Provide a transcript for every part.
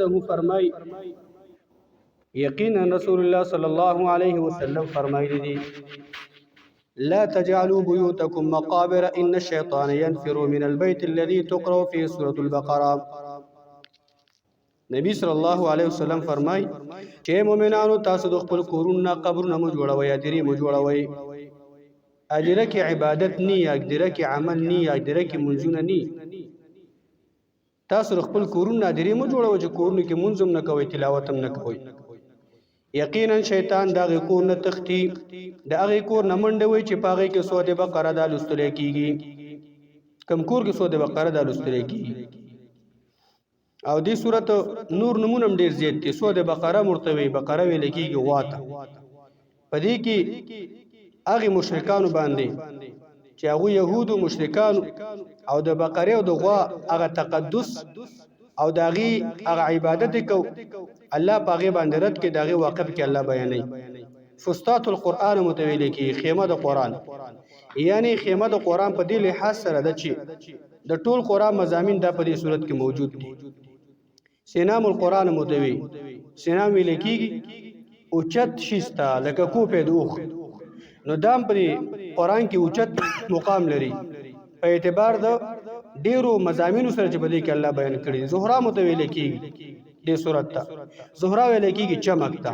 عنه فرمای یقینا رسول الله صلی الله علیه وسلم فرمایلی دي لا تجعلوا بيوتكم مقابر ان الشيطان ينفر من البيت الذي تقرأ فيه سورة البقرة. نبی صلی الله علیه وسلم فرمای چې مؤمنانو تاسو د خپل کورونو قبرونه مو جوړوي ادري مو جوړوي اجره کې عبادت ني اجره کې عمل ني اجره کې منځونه ني تاسو خپل کورونو ادري مو جوړوي چې کورونو کې منځم نه کوي تلاوت هم نه کوي یقینا شیطان دغه کور نه تختی دغه کور نه منډوي چې پاغه کې سوده بقره د لستل کیږي کم کور کې سوده بقره د لستل کیږي او دې صورت نور نمونه ډیر زیات دي سوده بقره مرتوي بقره ویل کیږي واته پدې کې هغه مشرکان باندې چې هغه يهودو مشرکان او د بقره او د غوا هغه تقدس او داغي هغه عبادت کو الله پاغه باندې رد کې داغي واقف کې الله بیانوي فستات القرآن متویل کې خیمه د قرآن یعنی خیمه د قرآن په دې لحاظ سره د چې د ټول قرآن مضامین د په دې صورت کې موجود دي سینام القرآن متوی سینام ویل کېږي اوچت شیستا لکه کوپه دوخ نو دام پر قرآن کې اوچت مقام لري په اعتبار د ډیرو مضامینو سره چې بده کې الله بیان کړی زهرا متویل کېږي دې صورت ته زهرا ویل کېږي چمک ته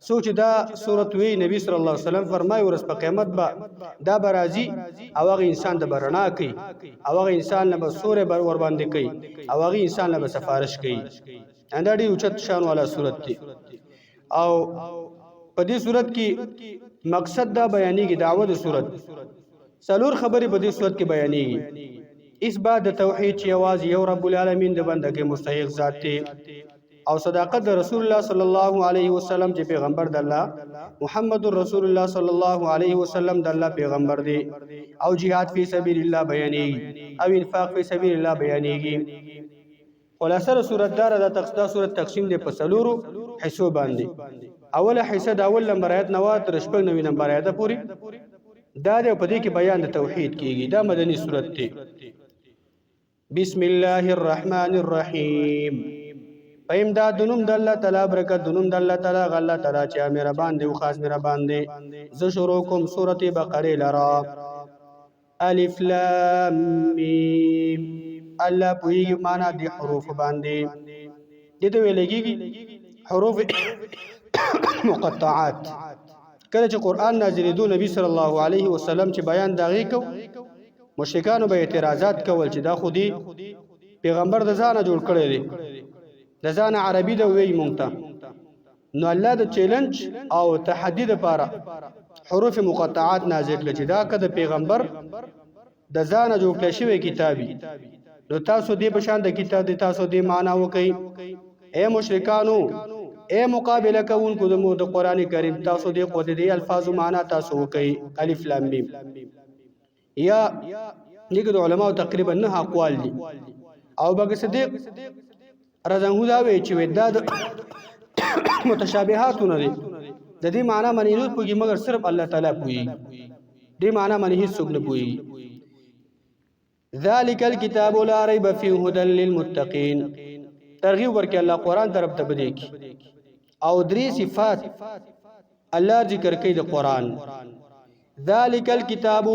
سوچ دا صورت وی نبی صلی الله علیه وسلم فرمایي ورځ په قیامت با دا برازي او هغه انسان د برنا کوي او هغه انسان له سورې بر ور باندې کوي او هغه انسان له سفارش کوي اندا ډیر اوچت شان والا صورت دی او په دې صورت کې مقصد دا بیانېږي دعوت صورت څلور خبرې په دې صورت کې بیانېږي اثبات د توحید چې आवाज یو رب العالمین د بندګۍ مستحق ذات دی او صداقت د رسول الله صلی الله علیه وسلم چې پیغمبر د الله محمد رسول الله صلی الله علیه وسلم د الله پیغمبر دی او jihad فی سبیل الله بیانېږي او انفاق فی سبیل الله بیانېږي خلاصه صورت دار د تقصدا صورت تقسیم دی په څلورو حصو باندې اوله حصہ د اول نمبر آیت نو تر شپږ نوې نمبر آیت پوری دا د په دې کې بیان د توحید کیږي دا مدنی صورت دی بسم الله الرحمن الرحیم امداد دنوم د الله تعالی برکت دنوم د الله تعالی غلا تعالی چې مهربان دی او خاص مهربان دی ز شروع کوم سورته بقره لرا الف لام میم الله پوی معنا دی حروف باندې دته ویلېږي حروف مقطعات کله چې قران نازلېدو نبی صلی الله علیه وسلم چې بیان داغي کو مشرکانو به اعتراضات کول چې دا خودي پیغمبر د ځانه جوړ کړی دی د ځان عربي د وی مونږ نو الله د چیلنج او تحدي لپاره حروف مقطعات نازل کړي چې دا کده پیغمبر د ځان جوړ کړی شوی کتابي نو تاسو دې بشان د کتاب د تاسو دې معنا وکي اے مشرکانو اے مقابله کوونکو د قران کریم تاسو دې قوت دې الفاظ معنا تاسو وکي الف لام میم یا دغه علماء تقریبا نه اقوال دي او بګ صدیق رضانه دا وی چې ودا د متشابهاتونه دي د دې معنی معنی نه پوي مگر صرف الله تعالی پوي دې معنی معنی هیڅ څوک نه پوي ذالک الكتاب لا ريب فيه هدى للمتقين ترغیب ورکړي الله قران طرف ته بدی کی او درې صفات الله ذکر کوي د قران ذالک الكتاب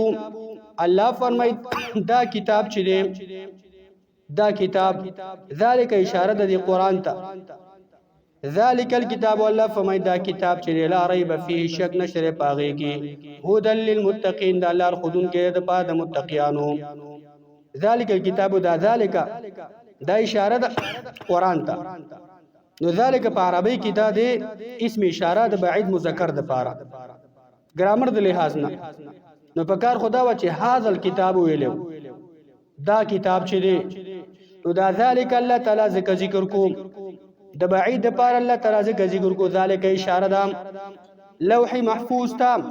الله فرمای دا کتاب چې دی دا کتاب ذالک اشاره د قران ته ذالک الكتاب الله فرمای دا کتاب چې لا ریب فيه شک نشر پاغي کې هدل للمتقین دا لار خودون کې د پاره د متقینانو ذالک الكتاب دا ذالک دا اشاره د قران ته نو ذالک په عربی کې دا د اسم اشاره د بعید مذکر د پاره ګرامر د لحاظ نه نو په کار خدا و چې هاذا الكتاب ویلو دا کتاب چې دی نو دا ذالک الله تعالی ذکر کو د بعید پر الله تعالی ذکر کو ذالک اشاره ده لوح محفوظ تام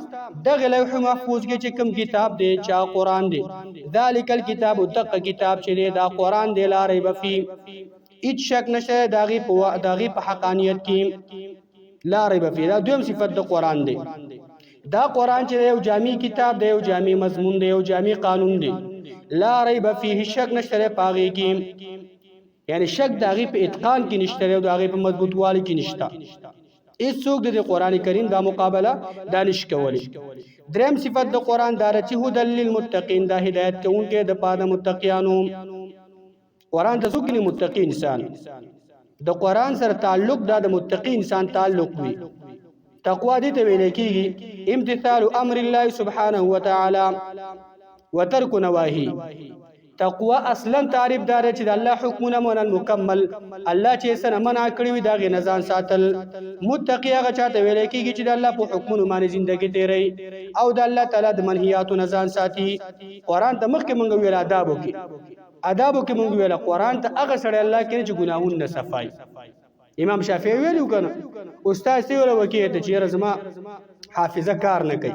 دغه لوح محفوظ کې چې کوم کتاب دی چا قران دی ذالک الكتاب دغه کتاب چې دی دا قران دی لارې بفي هیڅ شک نشه داغي په حقانیت کې لارې بفي دا دویم صفت د قران دی دا قران چې یو جامع کتاب دی یو جامع مضمون دی یو جامع قانون دی لا ریب فیه شک نشته پاغي کې یعنی شک د هغې په اتقان کې نشته او د هغې په مضبوطوالي کې نشته هیڅوک د قرآن کریم دا مقابله دا نشي کولی دریم صفت د قرآن دا چې هدى للمتقین دا هدایت کوونکی د پاره د متقیانو قرآن ته څوک متقی انسان د قرآن سره تعلق دا د متقی انسان تعلق وي تقوا دې ته ویل کېږي امتثال امر الله سبحانه وتعالى وترك نواهی تقوا اصلا تعریف دار چې د الله حکمونه منل مکمل الله چې سره منع کړی وي دا غي نزان ساتل متقی هغه چاته ویل کېږي چې د الله په حکمونو باندې ژوندۍ تیری او د الله تعالی د منهیاتو نزان ساتي قرآن ته مخکې مونږ ویل آدابو کې مونږ ویل قرآن ته هغه سره الله کې چې ګناهونه نه صفای امام شافعي ویلو کنه استاد سی ولا وکیه ته چې زما حافظه کار نه کوي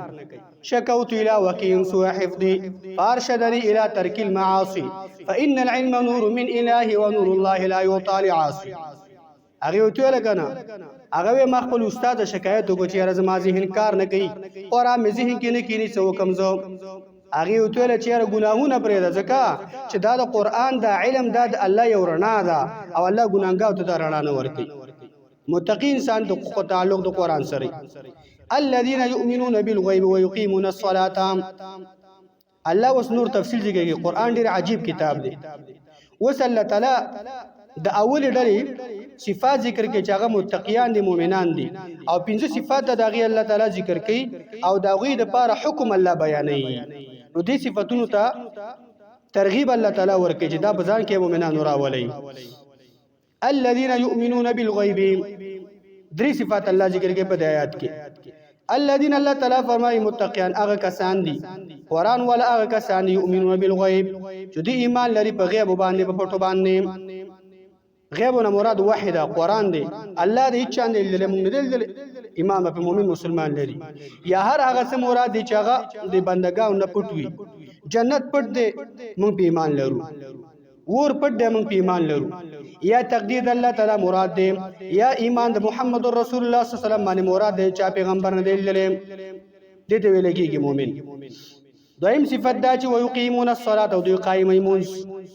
شكوت إلى وكيل سوء حفظي فأرشدني إلى ترك المعاصي فإن العلم نور من إله ونور الله لا يعطى لعاصي هغه وته لګنه هغه ما خپل استاد شکایت وکړ چې زما ذهن کار نه کوي او را مې ذهن کې نه کینی څو کمزو هغه وته ل چې ګناهونه پرې ده ځکه چې دا د قرآن دا علم دا د الله یو رڼا ده او الله ګناګاو ته رڼا نه ورکي متقی انسان د تعلق د قرآن سره الذين يؤمنون بالغيب ويقيمون الصلاة الله وس نور تفصیل ذکر کوي قرآن ډیر عجیب کتاب دی وس الله تعالی د اول ډلې صفات ذکر کوي چې هغه متقیان دي مؤمنان دي او 5 صفات د هغه الله تعالی ذکر کوي او د هغه د لپاره حکم الله بیانوي نو دې صفاتونو ته ترغیب الله تعالی ورکړي چې دا بزان کې مؤمنان راولي الذين يؤمنون بالغيب درې صفات الله ذکر کوي په آیات کې الذين الله تعالی فرمایي متقیان هغه کسان دي قرآن ولا هغه کسان دي یؤمنون بالغیب چې دې ایمان لري په غیب باندې په پټو باندې غیبونه مراد واحده قرآن دی الله دې چا نه لیدل موږ نه لیدل امام په مؤمن مسلمان لري یا هر هغه څه مراد دي چې هغه د بندګانو نه پټوي جنت پټ دی موږ په ایمان لرو ور پټ دی موږ په ایمان لرو یا تقدیر الله تعالی مراد دی یا ایمان د محمد رسول الله صلی الله علیه وسلم باندې مراد دی چې پیغمبر نه دی لیدل دې ته ویل کېږي مؤمن دویم صفت دا چې ويقيمون الصلاه او دوی قائمون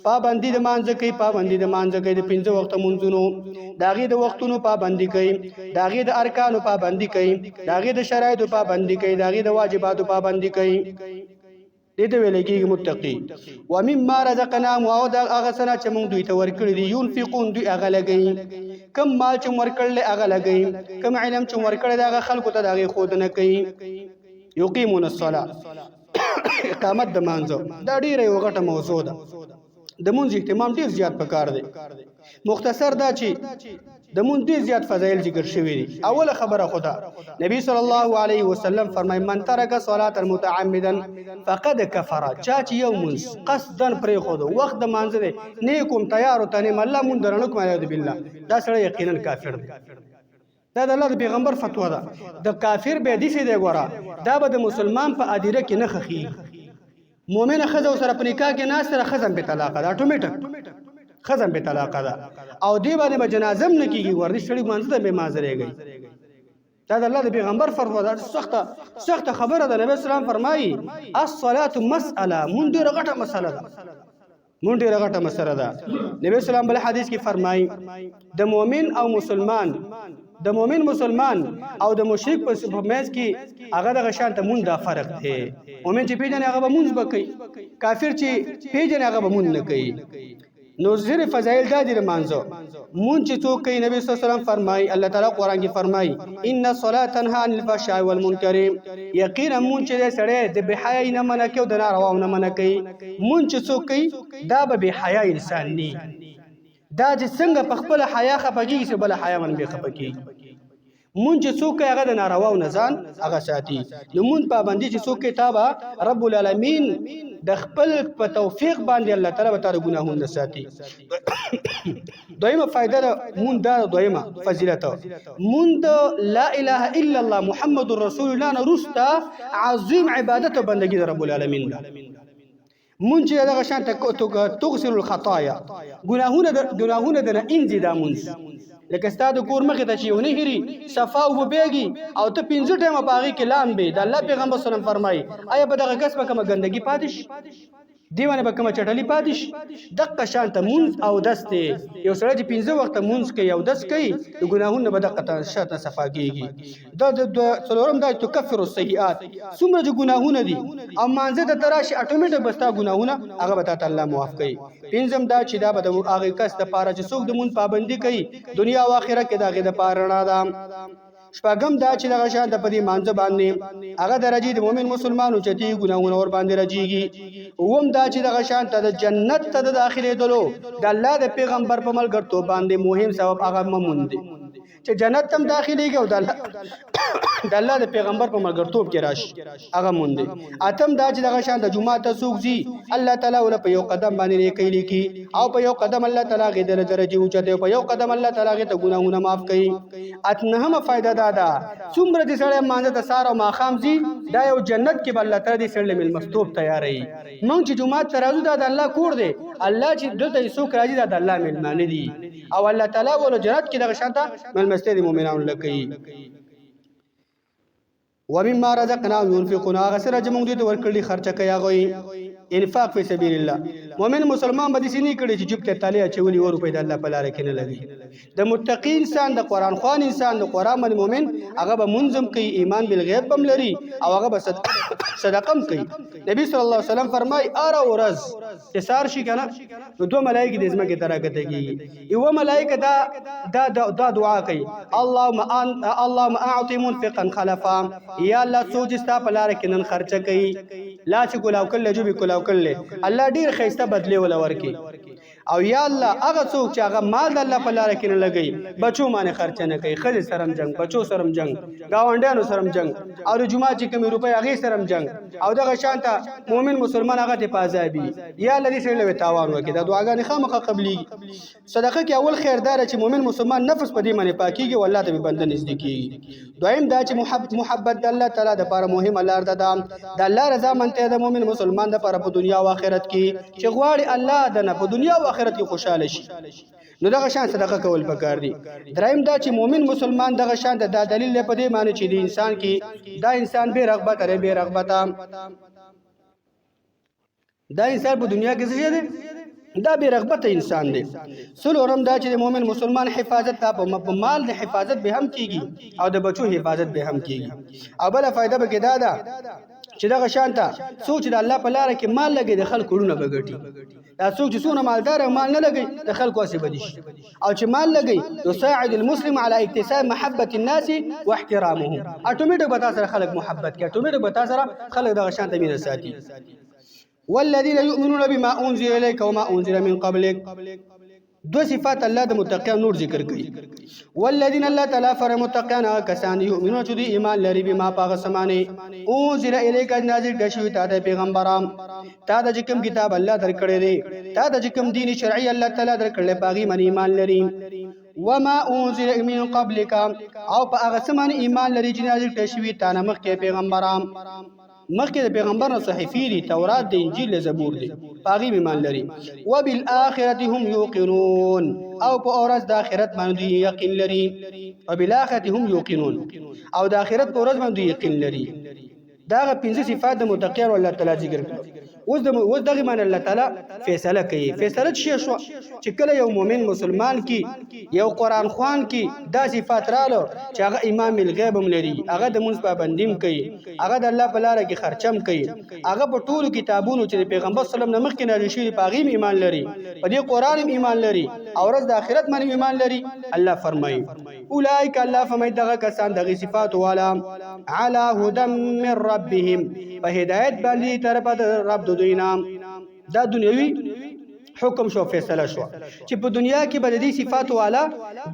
پابندی د مانځ کوي پابندی د مانځ کوي د 5 وخت منځونو داغه د وختونو پابندی کوي داغه د ارکانو پابندی کوي داغه د شرایطو پابندی کوي داغه د واجباتو پابندی کوي دې ته ویل کېږي متقی ومما رزقناهم او دا هغه سره چې موږ دوی ته ورکړي دي ينفقون دوی هغه لګي کم مال چې ورکړل هغه لګي کم علم چې ورکړل هغه خلکو ته داغه خود نه کوي يقيمون الصلاه اقامت د مانځو دا ډیره یو غټه موضوع ده د مونږ اهتمام ډیر زیات پکار دی مختصر دا چې د مونږ ډیر زیات فضایل ذکر شوی دي اوله خبره خدا نبی صلی الله علیه وسلم فرمای من ترک صلاه متعمدا فقد كفر چا چې یو مونږ قصدا پرې خود وخت د مانځ دی نیکم تیار او تنه الله مونږ درنه کوم اعوذ بالله دا سره یقینا کافر دی دا د الله د پیغمبر فتوا ده د کافر به دي سي دی ګوره دا به د مسلمان په ادیره کې نه خخي مؤمن خزه سره په نکاح کې ناس سره خزم به طلاق ده اتوماتیک خزم به طلاق ده او دی باندې به جنازم نه کیږي ورته شړې مانځه به معذرېږي دا د الله د پیغمبر فتوا ده سخت خبره ده نبی اسلام فرمایي الصلاه مساله مونږ ډیره غټه مسله ده مونږ ډیره غټه مسله ده نبی اسلام بل حدیث کې فرمایي د مؤمن او مسلمان د مؤمن مسلمان او د مشرک په منځ کې هغه د غشان ته مونږ دا فرق دی مؤمن چې پیژنې هغه به مونږ بکې کافر چې پیژنې هغه به مونږ نه کوي نو زیر فضائل دا دي مانځو مونږ چې څوک کوي نبی صلی الله علیه وسلم فرمایي الله تعالی قرآن کې فرمایي ان الصلاه تنها عن الفحشاء والمنکر یقینا مونږ چې سړی د بے حیاي نه منع کوي او د ناروا نه منع کوي مونږ چې څوک کوي دا به بے حیا انسان نه دا چې څنګه په خپل حیا خپګي چې بل حیا من به خپګي مونږ چې څوک هغه د ناروا او نزان هغه ساتي نو مونږ پابندي چې څوک کتابه رب العالمین د خپل په توفیق باندې الله تعالی به تعالی ګناهونه ساتي دویمه فائدہ مونږ دا دویمه فضیلت مونږ لا اله الا الله محمد رسول الله نرستا عظیم عبادت او بندگی د رب العالمین ده مونږ چې دغه شان تغسل الخطايا ګناهونه د نه انځي دا مونږ لکه ستاسو کور مخه ته چې ونه هري صفا او بيږي او ته 15 ټیمه باغی کې لام به د الله پیغمبر صلی الله علیه وسلم فرمایي آیا په دغه کس به کومه ګندګي پاتش دیوانه به کومه چټلی پاتې شي. دغه شانته مونځ او دس دی، یو سړی چې 15 وخته مونځ کوي او دس کوي د ګناهونو به دغه شاته صفا کېږي. دا د څلورم دا تکفر السیئات، څومره چې ګناهونه دي او مانځه ته ته راشي اټومیټک به ستا ګناهونه هغه به تا ته الله معاف کوي. پنځم دا چې دا به د هغې کس دپاره چې څوک د مونځ پابندي کوي دنیا او آخرت کې د هغې دپاره رڼا ده. شپږم دا چې دغه شان د په دې مانځه باندې هغه درجې د مؤمن مسلمان اوچتي ګناهونه ور باندې رجیږي. اووم دا چې دغه شان ته د جنت ته د داخلېدلو د الله د پیغمبر په ملګرتوب باندې مهم سبب هغه ممون دی چې جنت تم داخليږي او د الله د پیغمبر په ملګرتوب کې راشي هغه مونږ دی. اتم دا چې دغه شان د جمعه ته څوک ځي الله تعالی ول په یو قدم باندې نیکی لیکي او په یو قدم الله تعالی غي درجه اوچته او په یو قدم الله تعالی غي ته ګناهونه معاف کوي. اتنهمه فائدہ دا ده څومره دې سړی مانځه ته سار او ماخام ځي دا یو جنت کې بل الله تعالی دې سړی مل مستوب تیارې. مونږ چې جمعه ته راځو دا د الله کور دی، الله چې دلته څوک راځي دا د الله ملمانه دي او الله تعالی ول جنت کې دغه شان ته ملمسته دي مؤمنان لکې. ومما رزقناهم ينفقون، هغه سره چې موږ دوی ته ورکړي خرچه کوي هغوی انفاق فی سبیل الله. مؤمن مسلمان به داسې نه کړي چې جوب ته تالی اچولي 1 روپۍ د الله په لاره کې نه لګي. د متقی انسان د قرآن خوان انسان د قرآن باندې مؤمن هغه به منظم کوي، ایمان بالغیب بم لري او هغه به صدقه هم کوي. نبی صلی الله علیه وسلم فرمای اره ورځ چې سار شي کنه نو 2 ملائکه د ځمکې ته راکته کېږي. یو ملائکه دا دعا کوي اللهم اعطي منفقا خلفا، یا الله سوچ استا په لار کې نن خرچه کوي لا چې ګلاو کله جو به کلاو کله الله ډیر خیسته بدلی ولا ورکی. او یا الله هغه څوک چې هغه مال د الله په لار کې نه لګي بچو باندې خرچه نه کوي، خځې سرم جنگ، بچو سرم جنگ، گاونډیانو سرم جنگ او د جمعه چې کوم روپۍ هغه سرم جنگ او دغه شانته مؤمن مسلمان هغه ته پازابي یا الله دې سره له تاوان وکړي. دا دعاګانې خامخا قبلي. صدقه کې اول خیردار چې مؤمن مسلمان نفس په دې باندې پاکيږي او الله ته به بنده نږدې کیږي. دویم دا چې محبت د الله تعالی د لپاره مهمه لار ده. د الله رضا منته د مؤمن مسلمان د لپاره په دنیا او آخرت کې چې غواړي الله دنه په دنیا او آخرت کې خوشاله شي نو دغه شان صدقه کول پکار دي. دریم دا چې مؤمن مسلمان دغه شان د دلیل په دې معنی چې د انسان کې دا انسان به رغبت لري، به رغبت دا انسان په دنیا کې څه دی دا به رغبت انسان دی. څلورم دا چې د مؤمن مسلمان حفاظت په مال د حفاظت به هم کیږي او د بچو حفاظت به هم کیږي. او بل فائدہ به کې دا ده چې دغه شانته سوچ د الله په لار کې مال لګي د خلکو ورونه بغټي. دا څوک چې څونه مالدار او مال نه لګي د خلکو واسه بدیش، او چې مال لګي يساعد المسلم على اكتساب محبه الناس واحترامهم. اټومیټک به تاسو خلک محبت کوي، اټومیټک به تاسو خلک دغه شانته مینه ساتي. والذین یؤمنون بما انزل الیک وما انزل من قبلک. دو صفات الله د متقین نور ذکر کړي. والذین الله تعالی فر متقین کسان یؤمنون چې دی ایمان لري بما پاغه سمانه انزل الیک نازل کشوی ته پیغمبرام تا د کوم کتاب الله درکړي دی، تا د کوم دین شرعي الله تعالی درکړي پاغي من ایمان لري. وما انزل من قبلک او پاغه سمانه ایمان لري چې نازل کشوی ته مخ کې پیغمبرام مخکې د پیغمبر صحیفې دي، تورات د انجیل زبور دي، پاغي ایمان لري. وبالآخرة هم یوقنون او په اورز د آخرت باندې یقین لري. وبالآخرة هم یوقنون او د آخرت په اورز باندې یقین لري. دا 5 صفات د متقین الله تعالی ذکر کړل. اوس دغه معنی الله تعالی فیصله کوي. فیصله شي شو چې کله یو مؤمن مسلمان کی یو قرآن خوان کی دا صفات رالو چې هغه امام الغیب هم لري، هغه د منځ پابندیم کوي، هغه د الله په لار کې خرچم کوي، هغه په ټولو کتابونو چې پیغمبر صلی الله علیه وسلم مخکې نازل شوی په هغه ایمان لري، په دې قرآن ایمان لري او ورځ د آخرت باندې ایمان لري. الله فرمایي اولئک الله فرمایي دغه کسان دغه صفات والا علی هدى من ربهم په هدایت باندې طرف د رب دوی نام. دا دنیوي حکم شو، فیصله شو چې په دنیا کې به د دې صفات والا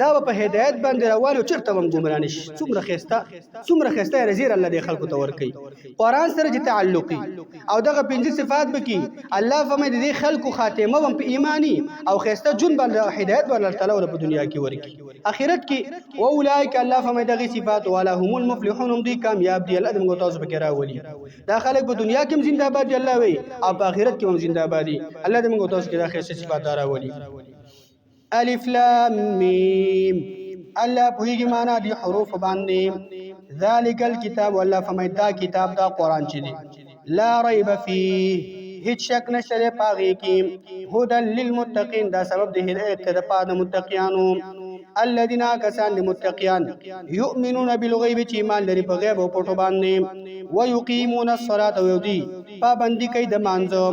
دا په هدایت باندې روان او چرته هم ګمرا نشي. څومره خسته رزیر الله دې خلکو ته ورکي قرآن سره چې تعلقي او دغه 5 صفات بکی الله فرمایي دې خلکو خاتمه هم په ایمانی او خسته جون باندې هدایت ورل تعالی په دنیا کې ورکي. اخرت کې او اولئک الله فرمایي دغه صفات والا هم المفلحون، هم دې کامیاب دي. الله دې موږ تاسو به راولي. دا خلک په دنیا کې هم زنده باد دي الله وي او په اخرت کې هم زنده باد دي. الله دې موږ تاسو کې خیسه صفات راولي. الف لام میم الله پویږي معنا دي حروف باندې. ذالک الکتاب والله فرمایي دا کتاب دا قرآن چې دی لا ریب فيه هیڅ شک نشته پاغي کې هدى للمتقين دا سبب د هدایت ته د پاره متقینانو الذين كسان متقيان يؤمنون بالغيب چې ایمان لري په غیب او پټو باندې ويقيمون الصلاه ويودي پابندي کوي د مانځو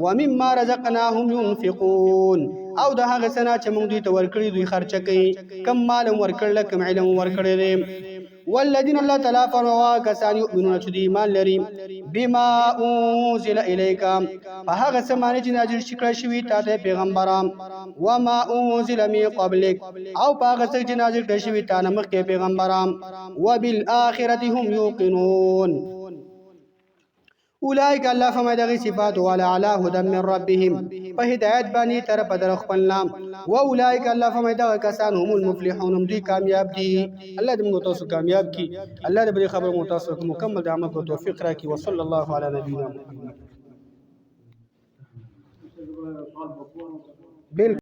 ومما رزقناهم ينفقون او د هغه سنا چې موږ دوی ته ورکړي دوی خرچه کوي کم مال ورکړل کم علم ورکړي والذين الله تعالی فرموا کسان یؤمنون چې ایمان لري بما انزل الیک په هغه سمانه چې نازل شکړه شوی ته پیغمبران وما انزل من قبلک او په هغه چې نازل شوی ته مخکې پیغمبران وبالآخرة هم یوقنون اولئک الله فما دغی صفات ولا علی هدى من ربهم فهدایت بانی طرف در خپلنا واولئک الله فما دغی کسان هم المفلحون دوی کامیاب دي الله دې موږ تاسو کامیاب کی الله دې خبر موږ تاسو مکمل د عمل کو توفیق راکړي وصلی الله علی نبینا محمد